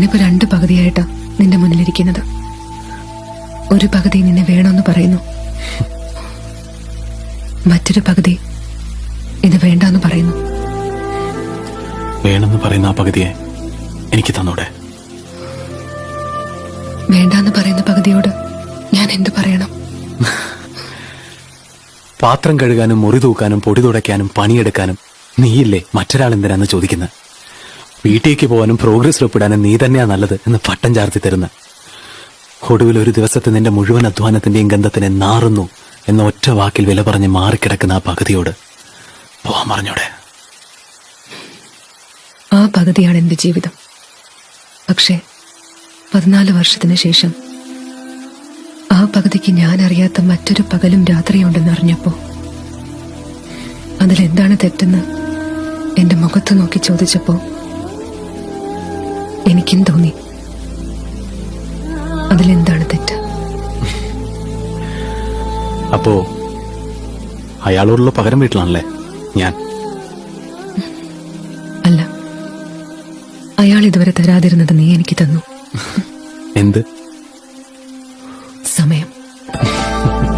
ഞാനിപ്പോ 2 പകുതിയായിട്ടാ നിന്റെ മുന്നിലിരിക്കുന്നത്. ഒരു പകുതി നിന്നെ വേണമെന്ന് പറയുന്നു, മറ്റൊരു പകുതി ഇത് വേണ്ടെന്ന് പറയുന്നു. വേണമെന്ന് പറയുന്ന ആ പകുതിയെ എനിക്ക് തന്നൂടെ? വേണ്ടാന്ന് പറയുന്ന പകുതിയോട് ഞാൻ എന്തു പറയണം? പാത്രം കഴുകാനും മുറി തൂക്കാനും പൊടി തുടയ്ക്കാനും പണിയെടുക്കാനും നീയില്ലേ മറ്റൊരാൾ എന്തിനാന്ന് ചോദിക്കുന്നത്. വീട്ടിലേക്ക് പോകാനും പ്രോഗ്രസ് ഒപ്പിടാനും നീ തന്നെയാ നല്ലത് എന്ന് പട്ടം ചാർത്തി തരുന്ന. ഒടുവിൽ ഒരു ദിവസത്തെ നിന്റെ മുഴുവൻ അധ്വാനത്തിന്റെയും ഗന്ധത്തിനെ നാറുന്നു എന്ന ഒറ്റ വാക്കിൽ വില പറഞ്ഞ് മാറിക്കിടക്കുന്ന ആ പകുതിയോട് പോവാൻ പറഞ്ഞോടെ? ആ പകുതിയാണ് എന്റെ ജീവിതം. പക്ഷേ 14 വർഷത്തിന് ശേഷം ആ പകുതിക്ക് ഞാൻ അറിയാത്ത മറ്റൊരു പകലും രാത്രിയുണ്ടെന്ന് അറിഞ്ഞപ്പോ അതിലെന്താണ് തെറ്റെന്ന് എന്റെ മുഖത്ത് നോക്കി ചോദിച്ചപ്പോ എനിക്കും തോന്നി അതിലെന്താണ് തെറ്റ്. അപ്പോ അയാളോടുള്ള പകരം വീട്ടിലാണല്ലേ ഞാൻ? അല്ല, അയാൾ ഇതുവരെ തരാതിരുന്നത് നീ എനിക്ക് തന്നു. എന്ത്? സമയം.